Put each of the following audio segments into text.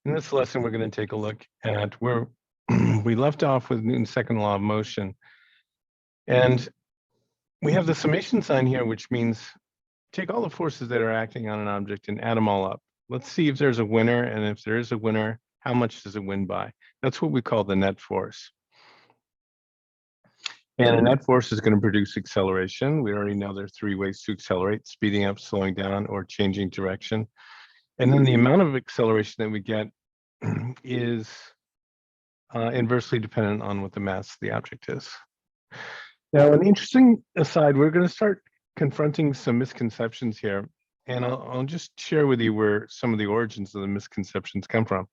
In this lesson, we're going to take a look at where we left off with Newton's second law of motion. And we have the summation sign here, which means take all the forces that are acting on an object and add them all up. Let's see if there's a winner. And if there is a winner, how much does it win by? That's what we call the net force. And a net force is going to produce acceleration. We already know there are three ways to accelerate: speeding up, slowing down, or changing direction. And then the amount of acceleration that we get is inversely dependent on what the mass of the object is. Now, an interesting aside, we're going to start confronting some misconceptions here, and I'll just share with you where some of the origins of the misconceptions come from.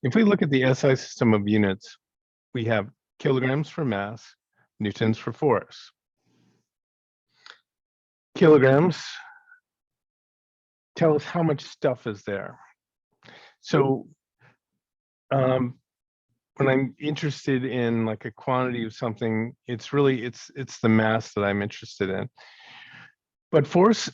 If we look at the SI system of units, we have kilograms for mass, newtons for force. Kilograms tell us how much stuff is there. So when I'm interested in like a quantity of something, it's really it's the mass that I'm interested in. But force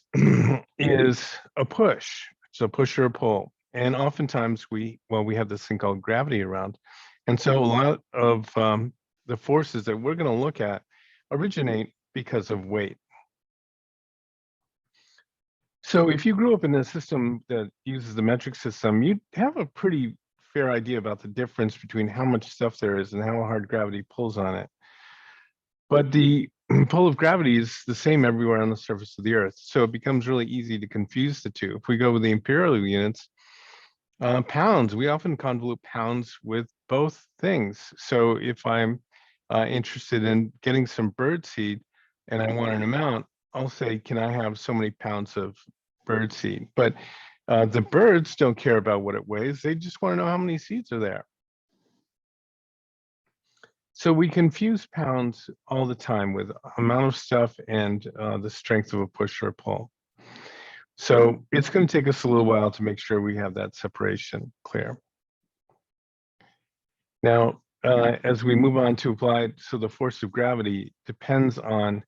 is a push. It's a push or a pull. And oftentimes we have this thing called gravity around. And so a lot of the forces that we're going to look at originate because of weight. So if you grew up in a system that uses the metric system, you'd have a pretty fair idea about the difference between how much stuff there is and how hard gravity pulls on it. But the pull of gravity is the same everywhere on the surface of the Earth. So it becomes really easy to confuse the two. If we go with the imperial units, pounds, we often convolute pounds with both things. So if I'm interested in getting some bird seed and I want an amount, I'll say, can I have so many pounds of bird seed? But the birds don't care about what it weighs. They just want to know how many seeds are there. So we confuse pounds all the time with amount of stuff and the strength of a push or a pull. So it's going to take us a little while to make sure we have that separation clear. Now, as we move on to apply, so the force of gravity depends on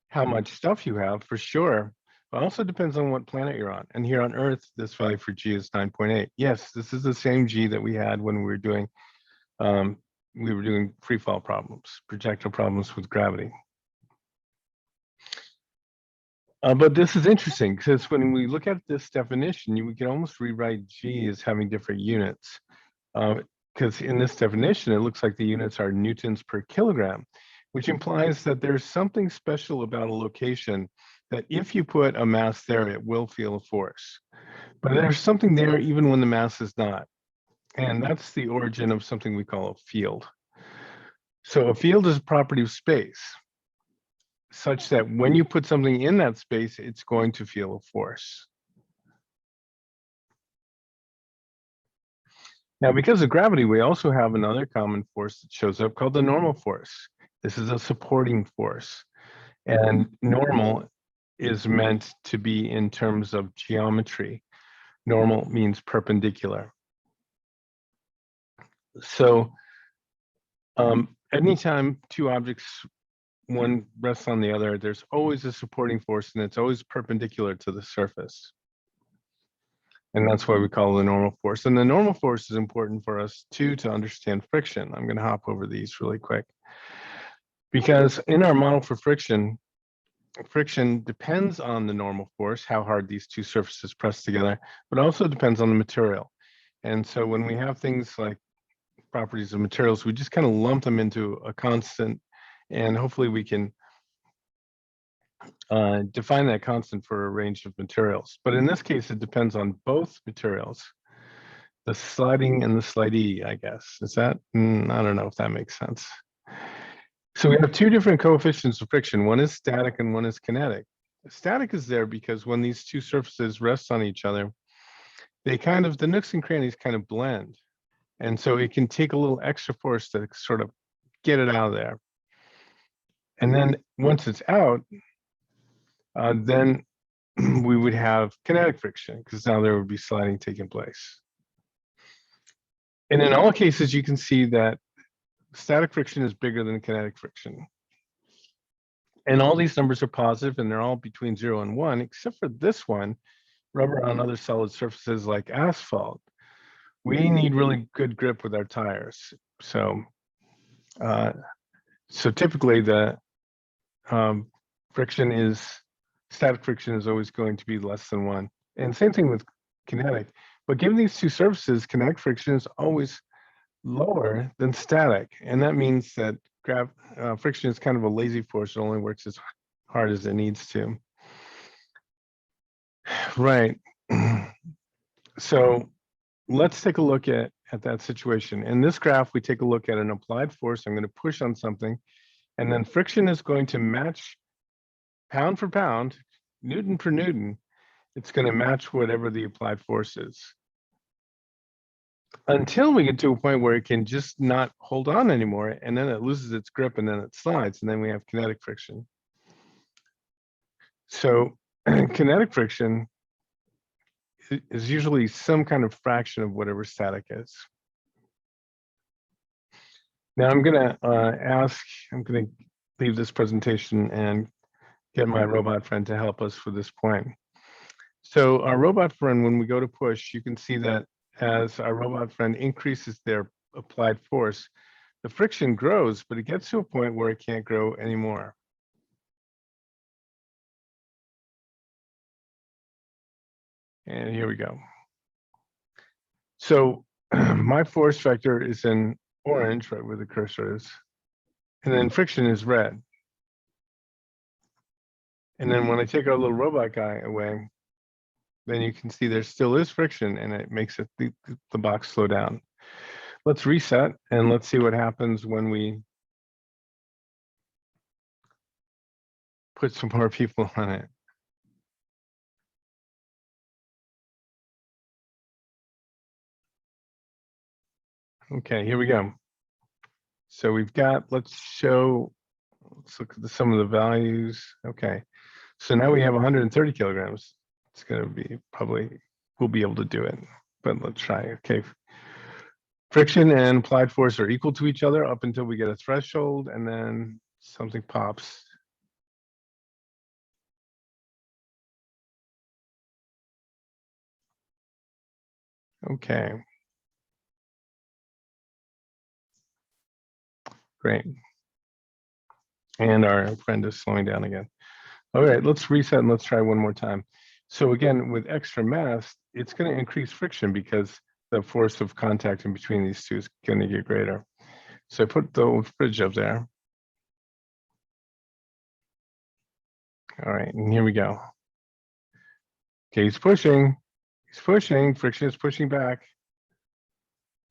how much stuff you have, for sure, but also depends on what planet you're on. And here on Earth, this value for G is 9.8. Yes, this is the same G that we had when we were doing free fall problems, projectile problems with gravity. But this is interesting because when we look at this definition, we can almost rewrite G as having different units. Because in this definition, it looks like the units are newtons per kilogram, which implies that there's something special about a location that if you put a mass there, it will feel a force. But there's something there even when the mass is not. And that's the origin of something we call a field. So a field is a property of space, such that when you put something in that space, it's going to feel a force. Now, because of gravity, we also have another common force that shows up called the normal force. This is a supporting force. And normal is meant to be in terms of geometry. Normal means perpendicular. So anytime two objects, one rests on the other, there's always a supporting force and it's always perpendicular to the surface. And that's why we call it the normal force. And the normal force is important for us too to understand friction. I'm going to hop over these really quick. Because in our model for friction, friction depends on the normal force, how hard these two surfaces press together, but also depends on the material. And so when we have things like properties of materials, we just kind of lump them into a constant, and hopefully we can define that constant for a range of materials. But in this case, it depends on both materials, the sliding and the slidey, I guess. Is that, I don't know if that makes sense. So we have two different coefficients of friction. One is static and one is kinetic. Static is there because when these two surfaces rest on each other, they kind of, the nooks and crannies kind of blend. And so it can take a little extra force to sort of get it out of there. And then once it's out, then we would have kinetic friction because now there would be sliding taking place. And in all cases, you can see that static friction is bigger than kinetic friction. And all these numbers are positive and they're all between 0 and 1, except for this one, rubber on other solid surfaces like asphalt. we need really good grip with our tires. So, typically the static friction is always going to be less than 1. And same thing with kinetic. But given these two surfaces, kinetic friction is always lower than static. And that means that friction is kind of a lazy force. It only works as hard as it needs to. Right. So let's take a look at that situation. In this graph, we take a look at an applied force. I'm going to push on something, and then friction is going to match pound for pound, Newton per Newton. It's going to match whatever the applied force is, until we get to a point where it can just not hold on anymore, and then it loses its grip, and then it slides, and then we have kinetic friction. So kinetic friction is usually some kind of fraction of whatever static is. Now I'm going to leave this presentation and get my robot friend to help us for this point. So our robot friend, when we go to push, you can see that as our robot friend increases their applied force, the friction grows, but it gets to a point where it can't grow anymore. And here we go. So my force vector is in orange, right where the cursor is, and then friction is red. And then when I take our little robot guy away, then you can see there still is friction, and it makes it the box slow down. Let's reset and let's see what happens when we put some more people on it. Okay, here we go. So we've got, let's look at some of the values. Okay, so now we have 130 kilograms. It's going to be we'll be able to do it, but let's try. Okay, friction and applied force are equal to each other up until we get a threshold, and then something pops. Okay. Great. And our friend is slowing down again. All right, let's reset and let's try one more time. So again, with extra mass, it's going to increase friction because the force of contact in between these two is going to get greater. So I put the fridge up there. All right, and here we go. Okay, he's pushing, friction is pushing back.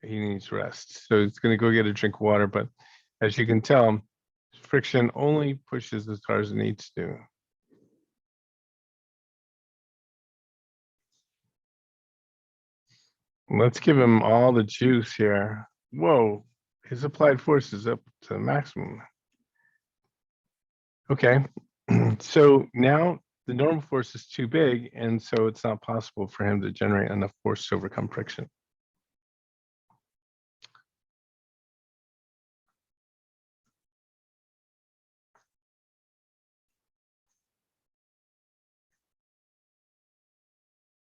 He needs rest. So it's going to go get a drink of water, but as you can tell, friction only pushes as hard as it needs to. Let's give him all the juice here. Whoa, his applied force is up to the maximum. Okay, so now the normal force is too big, and so it's not possible for him to generate enough force to overcome friction.